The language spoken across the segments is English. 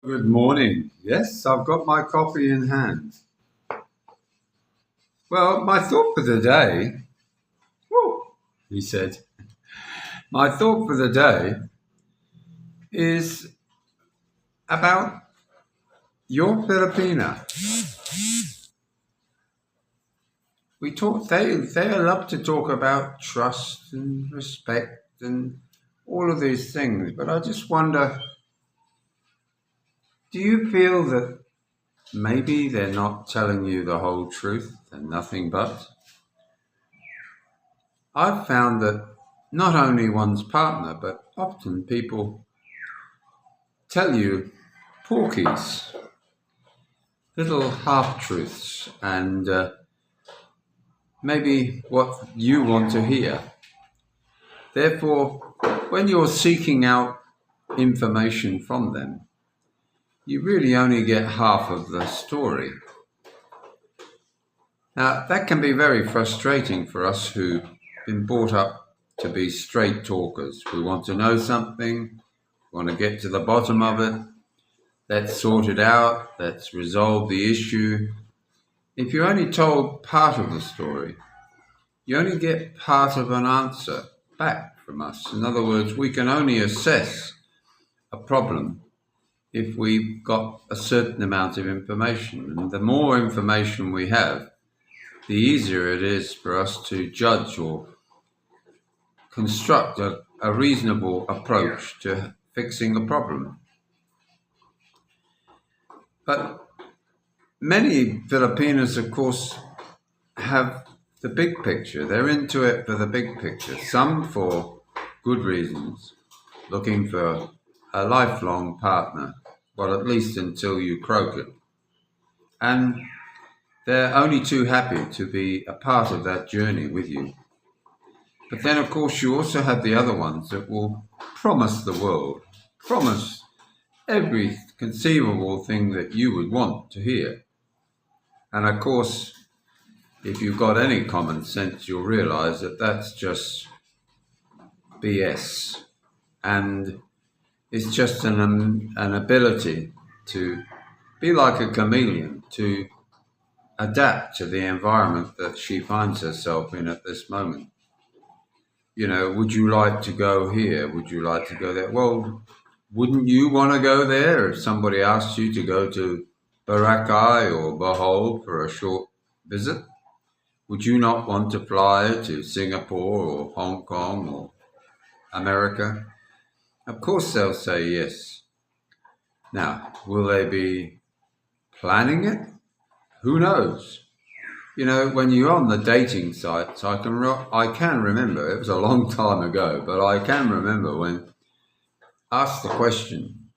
Good morning. Yes, I've got my coffee in hand. Well, my thought for the day, whew, he said, my thought for the day is about your Filipina. They love to talk about trust and respect and all of these things, but I just wonder, do you feel that maybe they're not telling you the whole truth and nothing but? I've found that not only one's partner, but often people tell you porkies, little half truths, and maybe what you want to hear. Therefore, when you're seeking out information from them, you really only get half of the story. Now, that can be very frustrating for us who've been brought up to be straight talkers. We want to know something, want to get to the bottom of it, let's sort it out, let's resolve the issue. If you're only told part of the story, you only get part of an answer back from us. In other words, we can only assess a problem if we've got a certain amount of information. And the more information we have, the easier it is for us to judge or construct a reasonable approach to fixing a problem. But many Filipinos, of course, have the big picture. They're into it for the big picture. Some for good reasons, looking for a lifelong partner, well, at least until you croak it. And they're only too happy to be a part of that journey with you. But then, of course, you also have the other ones that will promise the world, promise every conceivable thing that you would want to hear. And of course, if you've got any common sense, you'll realize that that's just BS. And it's just an ability to be like a chameleon, to adapt to the environment that she finds herself in at this moment. You know, would you like to go here? Would you like to go there? Well, wouldn't you want to go there if somebody asked you to go to Boracay or Bohol for a short visit? Would you not want to fly to Singapore or Hong Kong or America? Of course they'll say yes. Now, will they be planning it? Who knows? You know, when you're on the dating sites, I can remember, it was a long time ago, but I can remember when asked the question,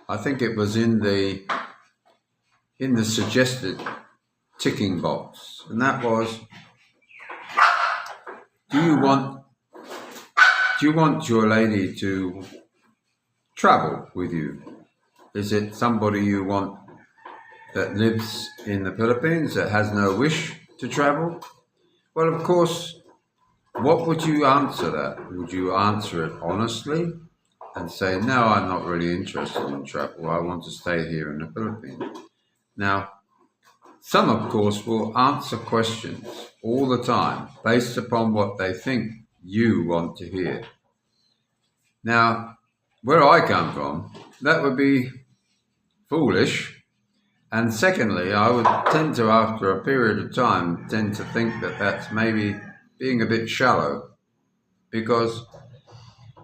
I think it was in the suggested ticking box, and that was, do you want your lady to travel with you? Is it somebody you want that lives in the Philippines that has no wish to travel? Well, of course, what would you answer that? Would you answer it honestly and say, no, I'm not really interested in travel. I want to stay here in the Philippines. Now, some, of course, will answer questions all the time based upon what they think you want to hear. Now, where I come from, that would be foolish. And secondly, I would tend to, after a period of time, tend to think that that's maybe being a bit shallow, because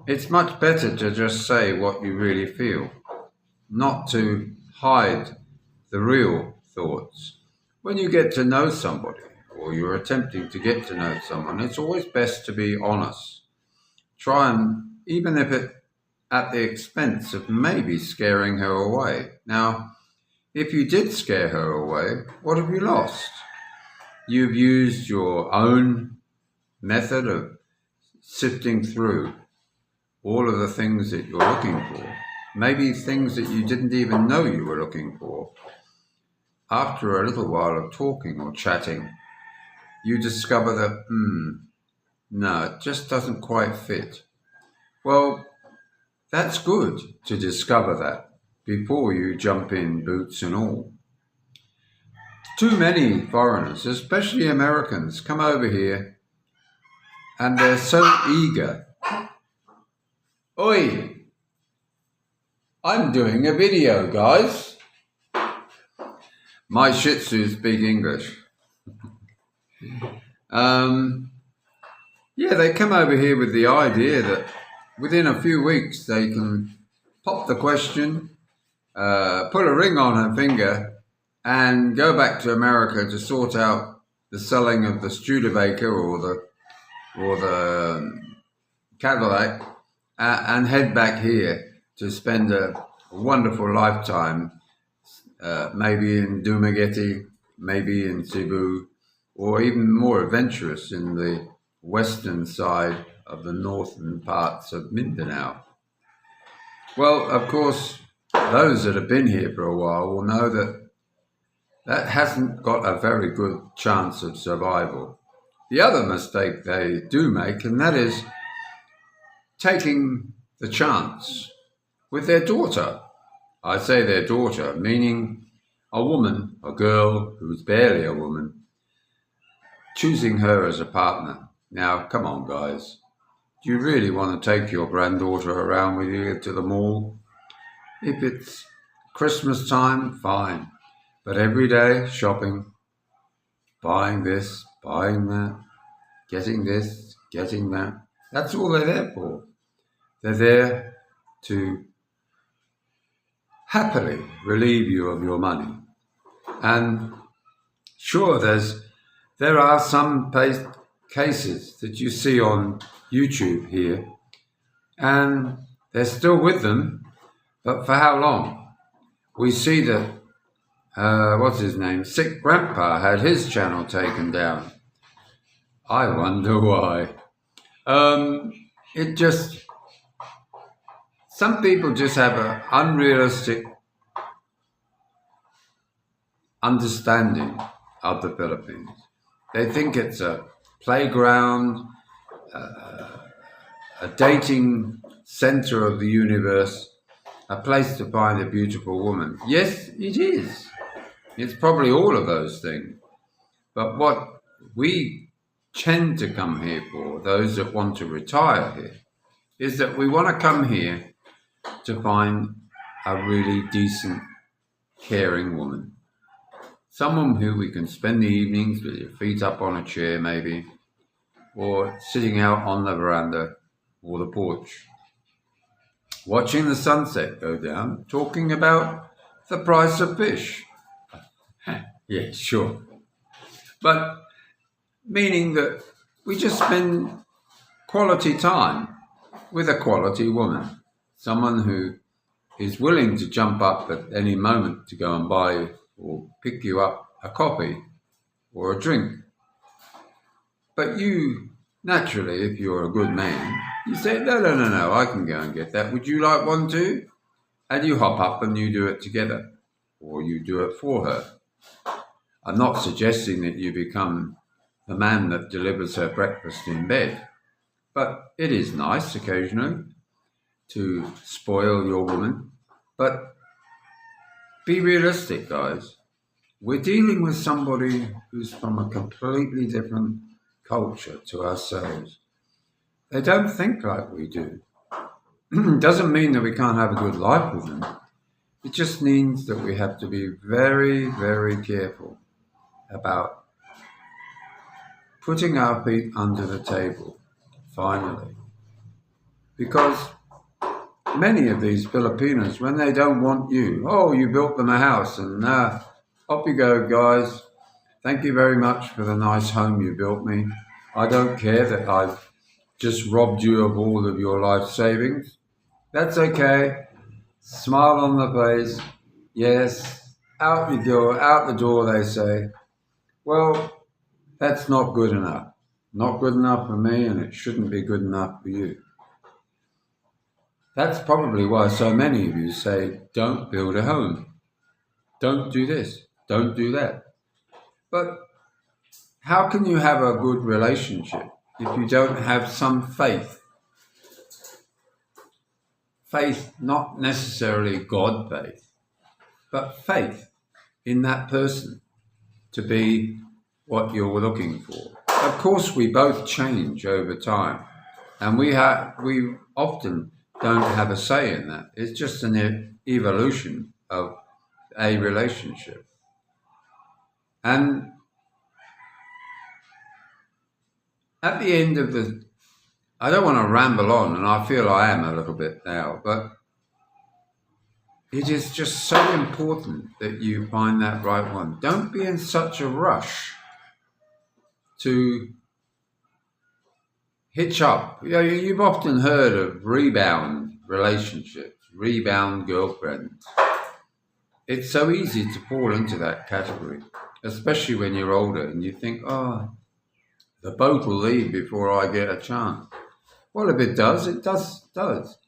it's much better to just say what you really feel, not to hide the real thoughts. When you get to know somebody, or you're attempting to get to know someone, it's always best to be honest. Try and, even if it at the expense of maybe scaring her away. Now, if you did scare her away, what have you lost? You've used your own method of sifting through all of the things that you're looking for, maybe things that you didn't even know you were looking for. After a little while of talking or chatting, you discover that, no, it just doesn't quite fit. Well, that's good to discover that. before you jump in, boots and all. Too many foreigners, especially Americans, come over here and they're so eager. Oi! I'm doing a video, guys. My Shih Tzus speak English. Yeah, they come over here with the idea that within a few weeks they can pop the question, put a ring on her finger, and go back to America to sort out the selling of the Studebaker or the Cadillac, and head back here to spend a wonderful lifetime, maybe in Dumaguete, maybe in Cebu, or even more adventurous in the western side of the northern parts of Mindanao. Well, of course, those that have been here for a while will know that that hasn't got a very good chance of survival. The other mistake they do make, and that is taking the chance with their daughter. I say their daughter, meaning a woman, a girl who's barely a woman, choosing her as a partner. Now, come on, guys. Do you really want to take your granddaughter around with you to the mall? If it's Christmas time, fine. But every day, shopping, buying this, buying that, getting this, getting that. That's all they're there for. They're there to happily relieve you of your money. And sure, there are some cases that you see on YouTube here, and they're still with them, but for how long? We see that, what's his name? Sick Grandpa had his channel taken down. I wonder why. Some people just have an unrealistic understanding of the Philippines. They think it's a playground, a dating center of the universe, a place to find a beautiful woman. Yes, it is. It's probably all of those things. But what we tend to come here for, those that want to retire here, is that we want to come here to find a really decent, caring woman. Someone who we can spend the evenings with your feet up on a chair maybe, or sitting out on the veranda or the porch, watching the sunset go down, talking about the price of fish. Yeah, sure. But meaning that we just spend quality time with a quality woman, someone who is willing to jump up at any moment to go and buy or pick you up a coffee or a drink. But you, naturally, if you're a good man, you say, no, I can go and get that. Would you like one too? And you hop up and you do it together, or you do it for her. I'm not suggesting that you become the man that delivers her breakfast in bed, but it is nice occasionally to spoil your woman. But be realistic, guys. We're dealing with somebody who's from a completely different culture to ourselves. They don't think like we do. Doesn't mean that we can't have a good life with them. It just means that we have to be very, very careful about putting our feet under the table, finally. Because many of these Filipinos, when they don't want you, oh, you built them a house and off you go, guys. Thank you very much for the nice home you built me. I don't care that I've just robbed you of all of your life savings. That's okay. Smile on the face. Yes, out you go, out the door, they say. Well, that's not good enough. Not good enough for me, and it shouldn't be good enough for you. That's probably why so many of you say, don't build a home. Don't do this. Don't do that. But how can you have a good relationship if you don't have some faith faith, not necessarily God faith, but faith in that person to be what you're looking for. Of course, we both change over time, and we often don't have a say in that. It's just an evolution of a relationship. And at the end of I don't want to ramble on, and I feel I am a little bit now, but it is just so important that you find that right one. Don't be in such a rush to hitch up. You know, you've often heard of rebound relationships, rebound girlfriends. It's so easy to fall into that category, especially when you're older and you think, oh, the boat will leave before I get a chance. Well, if it does, it does.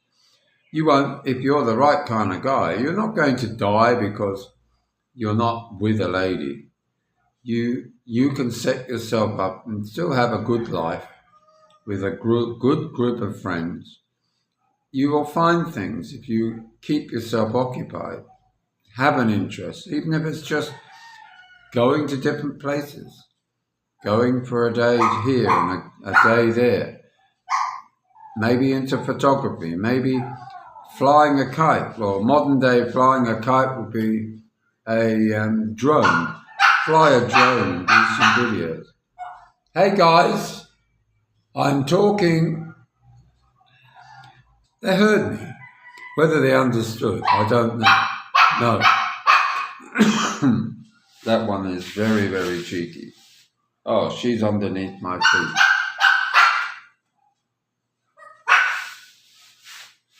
You won't, if you're the right kind of guy, you're not going to die because you're not with a lady. You can set yourself up and still have a good life with a good group of friends. You will find things if you keep yourself occupied, have an interest, even if it's just going to different places, going for a day here and a day there, maybe into photography, maybe flying a kite. Well, modern day flying a kite would be a drone. Fly a drone and do some videos. Hey guys, I'm talking. They heard me. Whether they understood, I don't know. No. That one is very, very cheeky. Oh, she's underneath my feet.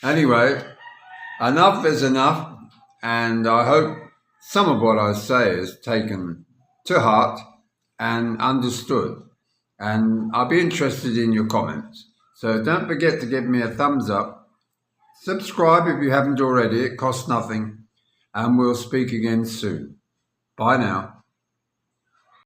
Anyway, enough is enough, and I hope some of what I say is taken to heart and understood. And I'll be interested in your comments. So don't forget to give me a thumbs up. Subscribe if you haven't already. It costs nothing. And we'll speak again soon. Bye now.